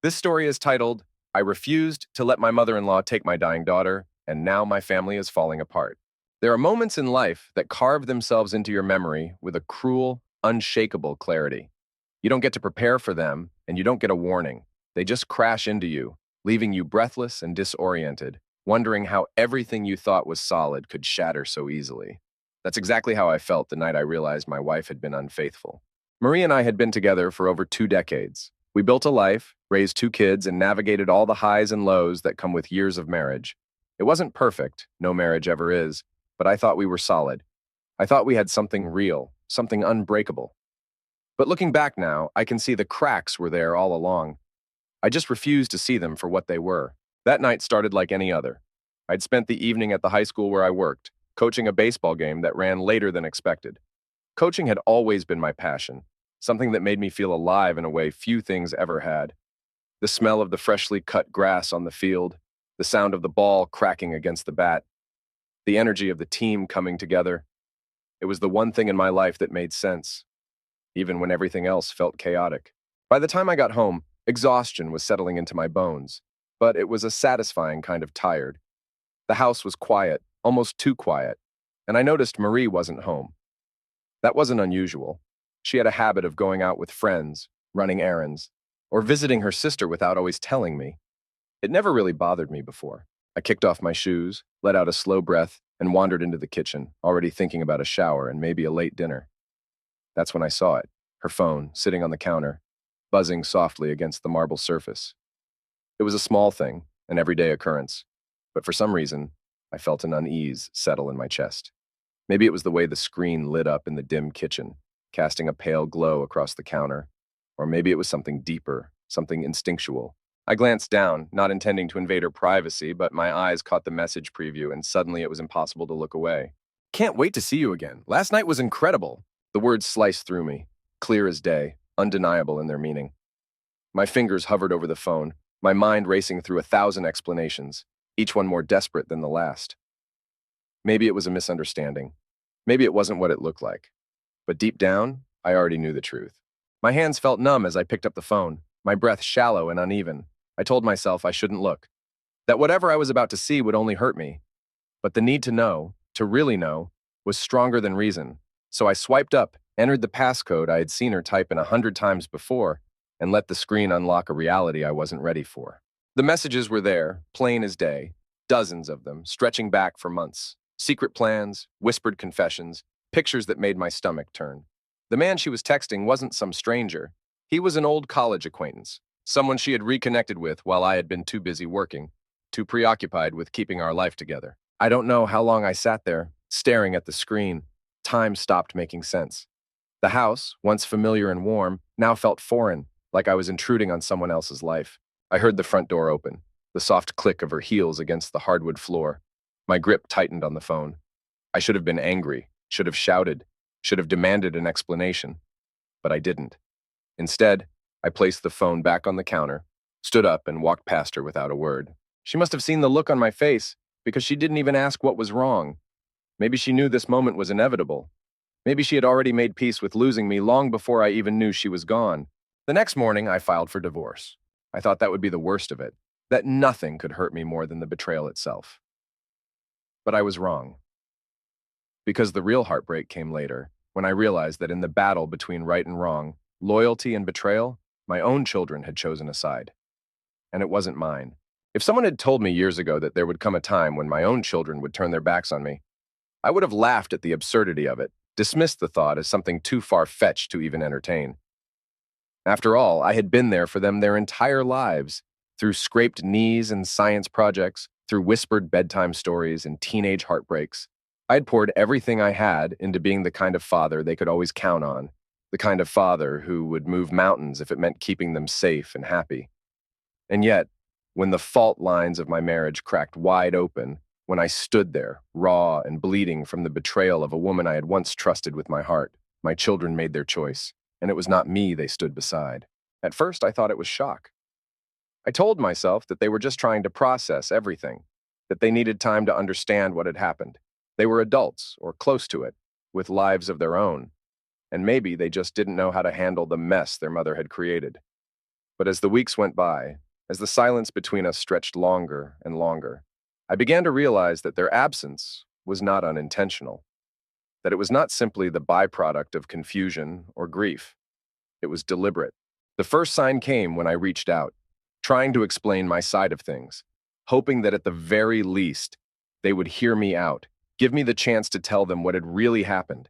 This story is titled, I Refused to Let My Mother-in-Law Take My Dying Daughter, and Now My Family is Falling Apart. There are moments in life that carve themselves into your memory with a cruel, unshakable clarity. You don't get to prepare for them, and you don't get a warning. They just crash into you, leaving you breathless and disoriented, wondering how everything you thought was solid could shatter so easily. That's exactly how I felt the night I realized my wife had been unfaithful. Marie and I had been together for over 2 decades. We built a life, raised 2 kids, and navigated all the highs and lows that come with years of marriage. It wasn't perfect, no marriage ever is, but I thought we were solid. I thought we had something real, something unbreakable. But looking back now, I can see the cracks were there all along. I just refused to see them for what they were. That night started like any other. I'd spent the evening at the high school where I worked, coaching a baseball game that ran later than expected. Coaching had always been my passion, something that made me feel alive in a way few things ever had. The smell of the freshly cut grass on the field, the sound of the ball cracking against the bat, the energy of the team coming together. It was the one thing in my life that made sense, even when everything else felt chaotic. By the time I got home, exhaustion was settling into my bones, but it was a satisfying kind of tired. The house was quiet, almost too quiet, and I noticed Marie wasn't home. That wasn't unusual. She had a habit of going out with friends, running errands, or visiting her sister without always telling me. It never really bothered me before. I kicked off my shoes, let out a slow breath, and wandered into the kitchen, already thinking about a shower and maybe a late dinner. That's when I saw it, her phone, sitting on the counter, buzzing softly against the marble surface. It was a small thing, an everyday occurrence, but for some reason, I felt an unease settle in my chest. Maybe it was the way the screen lit up in the dim kitchen, casting a pale glow across the counter, or maybe it was something deeper, something instinctual. I glanced down, not intending to invade her privacy, but my eyes caught the message preview, and suddenly it was impossible to look away. Can't wait to see you again. Last night was incredible. The words sliced through me, clear as day, undeniable in their meaning. My fingers hovered over the phone, my mind racing through 1,000 explanations, each one more desperate than the last. Maybe it was a misunderstanding. Maybe it wasn't what it looked like. But deep down, I already knew the truth. My hands felt numb as I picked up the phone, my breath shallow and uneven. I told myself I shouldn't look, that whatever I was about to see would only hurt me. But the need to know, to really know, was stronger than reason. So I swiped up, entered the passcode I had seen her type in 100 times before, and let the screen unlock a reality I wasn't ready for. The messages were there, plain as day, dozens of them, stretching back for months. Secret plans, whispered confessions, pictures that made my stomach turn. The man she was texting wasn't some stranger. He was an old college acquaintance, someone she had reconnected with while I had been too busy working, too preoccupied with keeping our life together. I don't know how long I sat there, staring at the screen. Time stopped making sense. The house, once familiar and warm, now felt foreign, like I was intruding on someone else's life. I heard the front door open, the soft click of her heels against the hardwood floor. My grip tightened on the phone. I should have been angry, should have shouted, should have demanded an explanation. But I didn't. Instead, I placed the phone back on the counter, stood up, and walked past her without a word. She must have seen the look on my face, because she didn't even ask what was wrong. Maybe she knew this moment was inevitable. Maybe she had already made peace with losing me long before I even knew she was gone. The next morning, I filed for divorce. I thought that would be the worst of it, that nothing could hurt me more than the betrayal itself. But I was wrong. Because the real heartbreak came later, when I realized that in the battle between right and wrong, loyalty and betrayal, my own children had chosen a side. And it wasn't mine. If someone had told me years ago that there would come a time when my own children would turn their backs on me, I would have laughed at the absurdity of it, dismissed the thought as something too far-fetched to even entertain. After all, I had been there for them their entire lives, through scraped knees and science projects, through whispered bedtime stories and teenage heartbreaks. I had poured everything I had into being the kind of father they could always count on, the kind of father who would move mountains if it meant keeping them safe and happy. And yet, when the fault lines of my marriage cracked wide open, when I stood there, raw and bleeding from the betrayal of a woman I had once trusted with my heart, my children made their choice, and it was not me they stood beside. At first, I thought it was shock. I told myself that they were just trying to process everything, that they needed time to understand what had happened. They were adults, or close to it, with lives of their own, and maybe they just didn't know how to handle the mess their mother had created. But as the weeks went by, as the silence between us stretched longer and longer, I began to realize that their absence was not unintentional, that it was not simply the byproduct of confusion or grief. It was deliberate. The first sign came when I reached out, trying to explain my side of things, hoping that at the very least, they would hear me out, give me the chance to tell them what had really happened,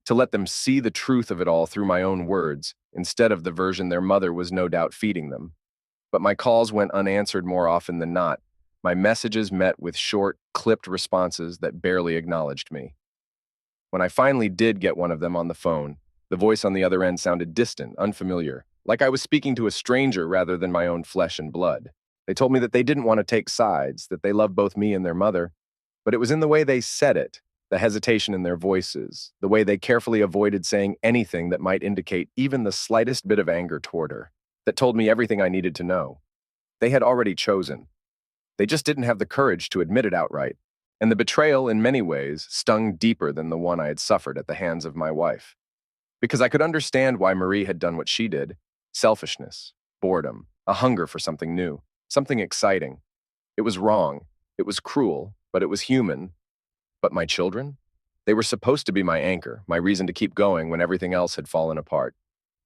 to let them see the truth of it all through my own words, instead of the version their mother was no doubt feeding them. But my calls went unanswered more often than not. My messages met with short, clipped responses that barely acknowledged me. When I finally did get one of them on the phone, the voice on the other end sounded distant, unfamiliar, like I was speaking to a stranger rather than my own flesh and blood. They told me that they didn't want to take sides, that they loved both me and their mother, but it was in the way they said it, the hesitation in their voices, the way they carefully avoided saying anything that might indicate even the slightest bit of anger toward her, that told me everything I needed to know. They had already chosen. They just didn't have the courage to admit it outright. And the betrayal, in many ways, stung deeper than the one I had suffered at the hands of my wife. Because I could understand why Marie had done what she did: selfishness, boredom, a hunger for something new, something exciting. It was wrong, it was cruel, but it was human. But my children? They were supposed to be my anchor, my reason to keep going when everything else had fallen apart.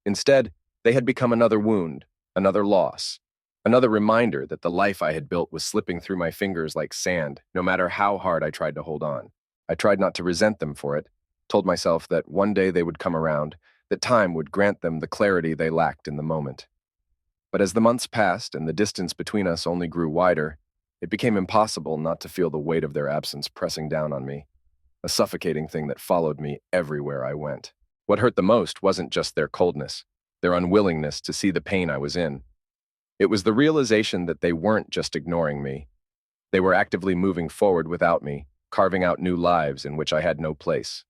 Instead, they had become another wound, another loss, another reminder that the life I had built was slipping through my fingers like sand, no matter how hard I tried to hold on. I tried not to resent them for it, told myself that one day they would come around, that time would grant them the clarity they lacked in the moment. But as the months passed and the distance between us only grew wider, it became impossible not to feel the weight of their absence pressing down on me, a suffocating thing that followed me everywhere I went. What hurt the most wasn't just their coldness, their unwillingness to see the pain I was in. It was the realization that they weren't just ignoring me. They were actively moving forward without me, carving out new lives in which I had no place.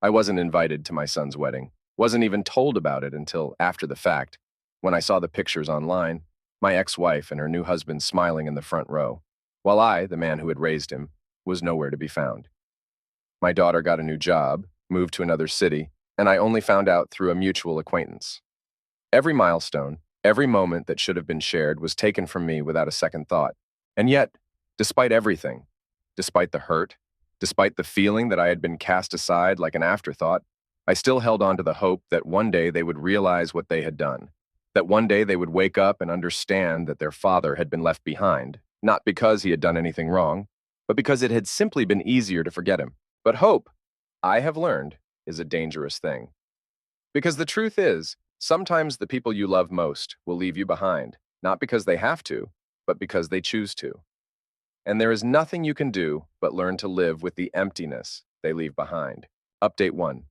I wasn't invited to my son's wedding, wasn't even told about it until after the fact, when I saw the pictures online, my ex-wife and her new husband smiling in the front row, while I, the man who had raised him, was nowhere to be found. My daughter got a new job, moved to another city, and I only found out through a mutual acquaintance. Every milestone, every moment that should have been shared was taken from me without a second thought. And yet, despite everything, despite the hurt, despite the feeling that I had been cast aside like an afterthought, I still held on to the hope that one day they would realize what they had done, that one day they would wake up and understand that their father had been left behind, not because he had done anything wrong, but because it had simply been easier to forget him. But hope, I have learned, is a dangerous thing. Because the truth is, sometimes the people you love most will leave you behind, not because they have to, but because they choose to. And there is nothing you can do but learn to live with the emptiness they leave behind. Update 1.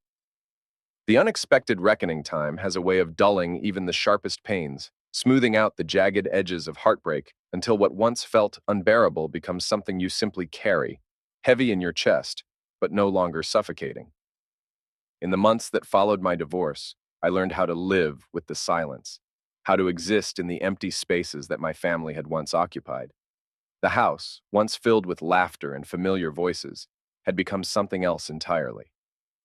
The unexpected reckoning time has a way of dulling even the sharpest pains, smoothing out the jagged edges of heartbreak until what once felt unbearable becomes something you simply carry, heavy in your chest, but no longer suffocating. In the months that followed my divorce, I learned how to live with the silence, how to exist in the empty spaces that my family had once occupied. The house, once filled with laughter and familiar voices, had become something else entirely.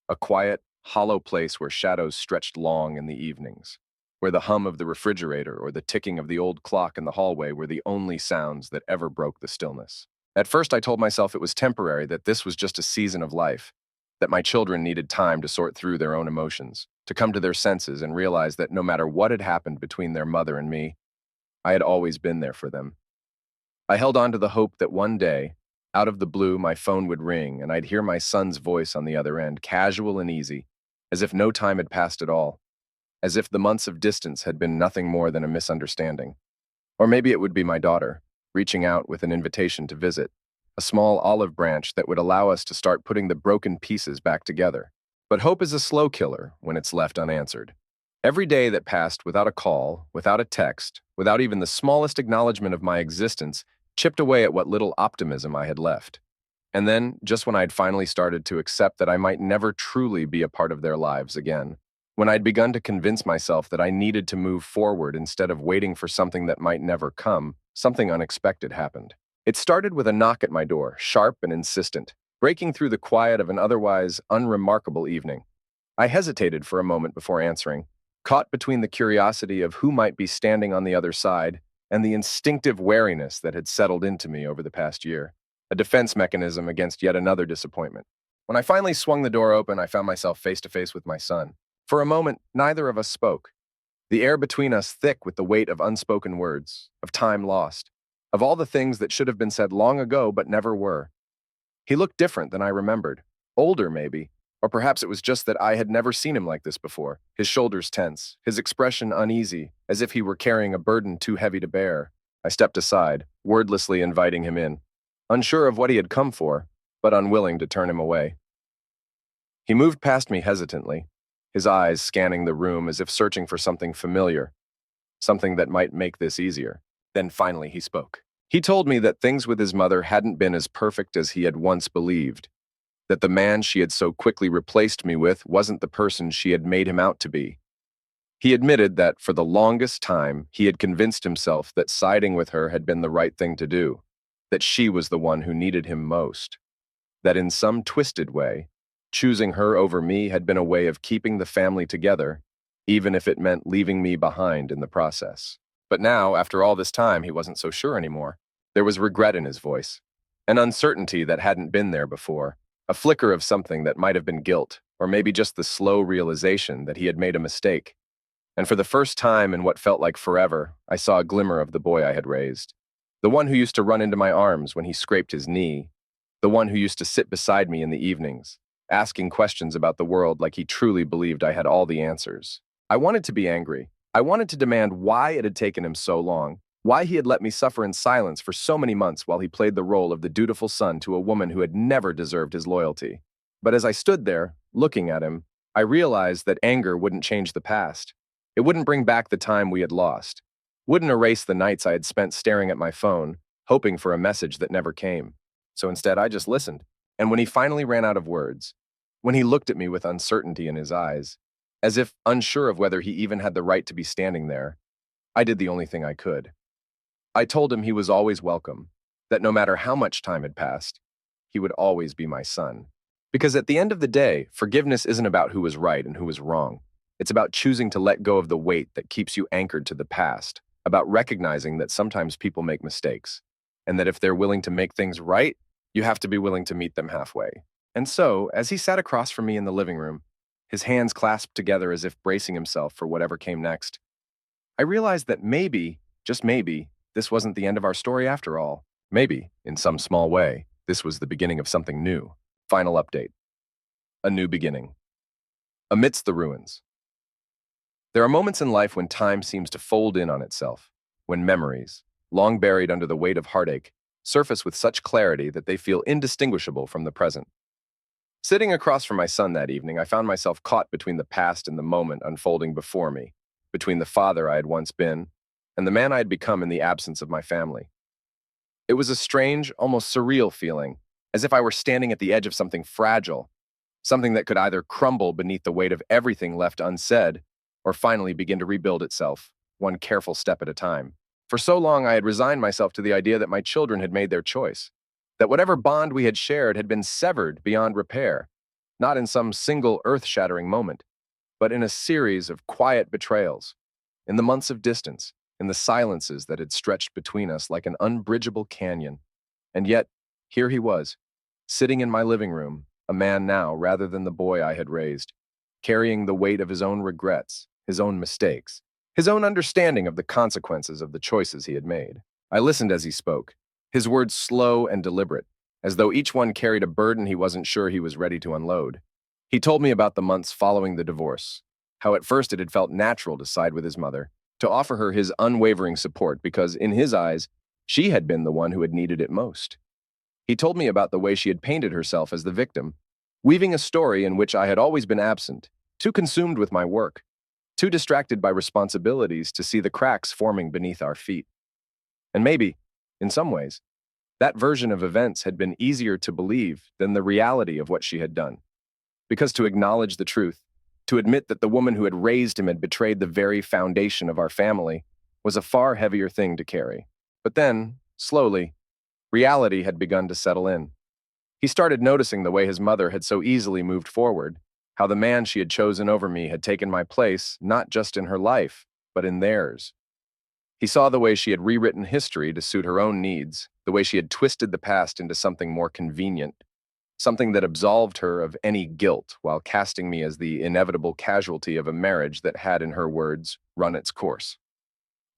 A quiet, hollow place where shadows stretched long in the evenings, where the hum of the refrigerator or the ticking of the old clock in the hallway were the only sounds that ever broke the stillness. At first, I told myself it was temporary, that this was just a season of life, that my children needed time to sort through their own emotions, to come to their senses and realize that no matter what had happened between their mother and me, I had always been there for them. I held on to the hope that one day, out of the blue, my phone would ring and I'd hear my son's voice on the other end, casual and easy, as if no time had passed at all, as if the months of distance had been nothing more than a misunderstanding. Or maybe it would be my daughter, reaching out with an invitation to visit, a small olive branch that would allow us to start putting the broken pieces back together. But hope is a slow killer when it's left unanswered. Every day that passed without a call, without a text, without even the smallest acknowledgement of my existence, chipped away at what little optimism I had left. And then, just when I'd finally started to accept that I might never truly be a part of their lives again, when I'd begun to convince myself that I needed to move forward instead of waiting for something that might never come, something unexpected happened. It started with a knock at my door, sharp and insistent, breaking through the quiet of an otherwise unremarkable evening. I hesitated for a moment before answering, caught between the curiosity of who might be standing on the other side and the instinctive wariness that had settled into me over the past year, a defense mechanism against yet another disappointment. When I finally swung the door open, I found myself face to face with my son. For a moment, neither of us spoke, the air between us thick with the weight of unspoken words, of time lost, of all the things that should have been said long ago but never were. He looked different than I remembered, older maybe, or perhaps it was just that I had never seen him like this before, his shoulders tense, his expression uneasy, as if he were carrying a burden too heavy to bear. I stepped aside, wordlessly inviting him in, unsure of what he had come for, but unwilling to turn him away. He moved past me hesitantly, his eyes scanning the room as if searching for something familiar, something that might make this easier. Then finally he spoke. He told me that things with his mother hadn't been as perfect as he had once believed, that the man she had so quickly replaced me with wasn't the person she had made him out to be. He admitted that for the longest time he had convinced himself that siding with her had been the right thing to do, that she was the one who needed him most, that in some twisted way, choosing her over me had been a way of keeping the family together, even if it meant leaving me behind in the process. But now, after all this time, he wasn't so sure anymore. There was regret in his voice, an uncertainty that hadn't been there before, a flicker of something that might have been guilt, or maybe just the slow realization that he had made a mistake. And for the first time in what felt like forever, I saw a glimmer of the boy I had raised. The one who used to run into my arms when he scraped his knee. The one who used to sit beside me in the evenings, asking questions about the world like he truly believed I had all the answers. I wanted to be angry. I wanted to demand why it had taken him so long, why he had let me suffer in silence for so many months while he played the role of the dutiful son to a woman who had never deserved his loyalty. But as I stood there, looking at him, I realized that anger wouldn't change the past. It wouldn't bring back the time we had lost, wouldn't erase the nights I had spent staring at my phone, hoping for a message that never came. So instead, I just listened. And when he finally ran out of words, when he looked at me with uncertainty in his eyes, as if unsure of whether he even had the right to be standing there, I did the only thing I could. I told him he was always welcome, that no matter how much time had passed, he would always be my son. Because at the end of the day, forgiveness isn't about who was right and who was wrong. It's about choosing to let go of the weight that keeps you anchored to the past, about recognizing that sometimes people make mistakes, and that if they're willing to make things right, you have to be willing to meet them halfway. And so, as he sat across from me in the living room, his hands clasped together as if bracing himself for whatever came next, I realized that maybe, just maybe, this wasn't the end of our story after all. Maybe, in some small way, this was the beginning of something new. Final update. A new beginning. Amidst the ruins. There are moments in life when time seems to fold in on itself, when memories, long buried under the weight of heartache, surface with such clarity that they feel indistinguishable from the present. Sitting across from my son that evening, I found myself caught between the past and the moment unfolding before me, between the father I had once been and the man I had become in the absence of my family. It was a strange, almost surreal feeling, as if I were standing at the edge of something fragile, something that could either crumble beneath the weight of everything left unsaid, or finally begin to rebuild itself, one careful step at a time. For so long, I had resigned myself to the idea that my children had made their choice, that whatever bond we had shared had been severed beyond repair, not in some single earth-shattering moment, but in a series of quiet betrayals, in the months of distance, in the silences that had stretched between us like an unbridgeable canyon. And yet, here he was, sitting in my living room, a man now rather than the boy I had raised, carrying the weight of his own regrets, his own mistakes, his own understanding of the consequences of the choices he had made. I listened as he spoke, his words slow and deliberate, as though each one carried a burden he wasn't sure he was ready to unload. He told me about the months following the divorce, how at first it had felt natural to side with his mother, to offer her his unwavering support because, in his eyes, she had been the one who had needed it most. He told me about the way she had painted herself as the victim, weaving a story in which I had always been absent, too consumed with my work, too distracted by responsibilities to see the cracks forming beneath our feet. And maybe, in some ways, that version of events had been easier to believe than the reality of what she had done. Because to acknowledge the truth, to admit that the woman who had raised him had betrayed the very foundation of our family, was a far heavier thing to carry. But then, slowly, reality had begun to settle in. He started noticing the way his mother had so easily moved forward, how the man she had chosen over me had taken my place, not just in her life, but in theirs. He saw the way she had rewritten history to suit her own needs, the way she had twisted the past into something more convenient, something that absolved her of any guilt while casting me as the inevitable casualty of a marriage that had, in her words, run its course.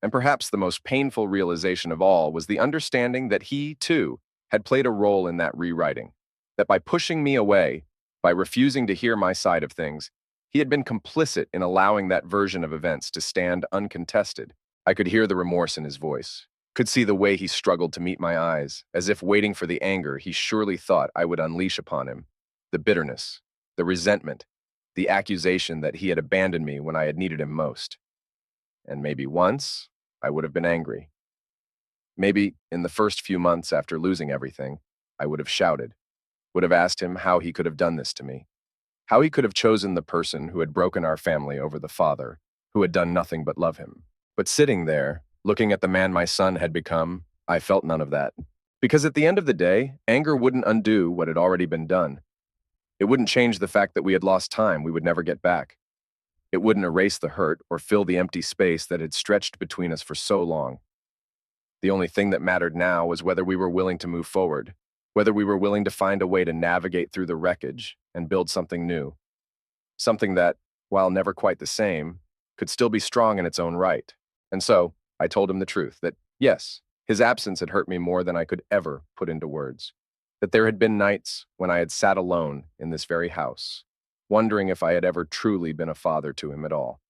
And perhaps the most painful realization of all was the understanding that he, too, had played a role in that rewriting, that by pushing me away, by refusing to hear my side of things, he had been complicit in allowing that version of events to stand uncontested. I could hear the remorse in his voice, could see the way he struggled to meet my eyes, as if waiting for the anger he surely thought I would unleash upon him, the bitterness, the resentment, the accusation that he had abandoned me when I had needed him most. And maybe once, I would have been angry. Maybe, in the first few months after losing everything, I would have shouted, would have asked him how he could have done this to me, how he could have chosen the person who had broken our family over the father, who had done nothing but love him. But sitting there, looking at the man my son had become, I felt none of that. Because at the end of the day, anger wouldn't undo what had already been done. It wouldn't change the fact that we had lost time we would never get back. It wouldn't erase the hurt or fill the empty space that had stretched between us for so long. The only thing that mattered now was whether we were willing to move forward, whether we were willing to find a way to navigate through the wreckage and build something new. Something that, while never quite the same, could still be strong in its own right. And so, I told him the truth, that yes, his absence had hurt me more than I could ever put into words. That there had been nights when I had sat alone in this very house, wondering if I had ever truly been a father to him at all.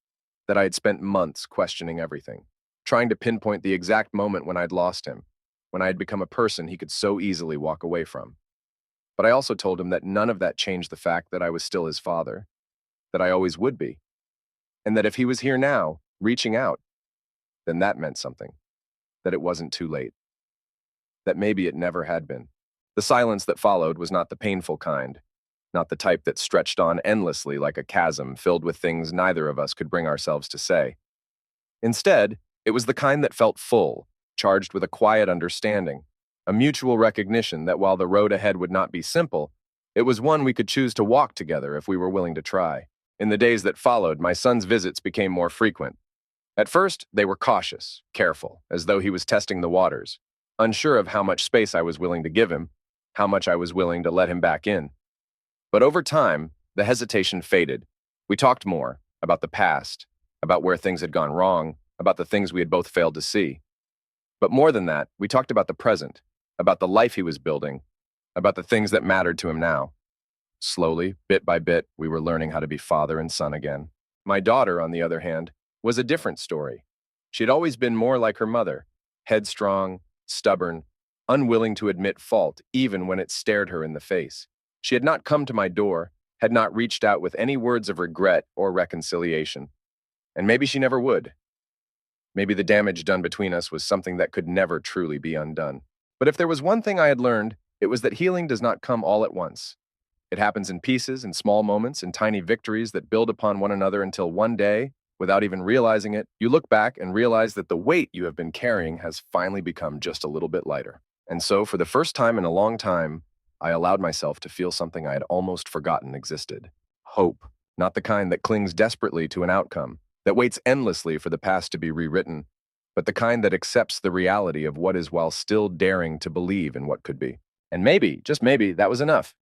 That I had spent months questioning everything, trying to pinpoint the exact moment when I'd lost him, when I had become a person he could so easily walk away from. But I also told him that none of that changed the fact that I was still his father, that I always would be, and that if he was here now, reaching out, then that meant something, that it wasn't too late, that maybe it never had been. The silence that followed was not the painful kind, not the type that stretched on endlessly like a chasm filled with things neither of us could bring ourselves to say. Instead, it was the kind that felt full, charged with a quiet understanding, a mutual recognition that while the road ahead would not be simple, it was one we could choose to walk together if we were willing to try. In the days that followed, my son's visits became more frequent. At first, they were cautious, careful, as though he was testing the waters, unsure of how much space I was willing to give him, how much I was willing to let him back in. But over time, the hesitation faded. We talked more about the past, about where things had gone wrong, about the things we had both failed to see. But more than that, we talked about the present, about the life he was building, about the things that mattered to him now. Slowly, bit by bit, we were learning how to be father and son again. My daughter, on the other hand, was a different story. She had always been more like her mother, headstrong, stubborn, unwilling to admit fault even when it stared her in the face. She had not come to my door, had not reached out with any words of regret or reconciliation. And maybe she never would. Maybe the damage done between us was something that could never truly be undone. But if there was one thing I had learned, it was that healing does not come all at once. It happens in pieces, in small moments, in tiny victories that build upon one another until one day, without even realizing it, you look back and realize that the weight you have been carrying has finally become just a little bit lighter. And so, for the first time in a long time, I allowed myself to feel something I had almost forgotten existed. Hope, not the kind that clings desperately to an outcome, that waits endlessly for the past to be rewritten, but the kind that accepts the reality of what is while still daring to believe in what could be. And maybe, just maybe, that was enough.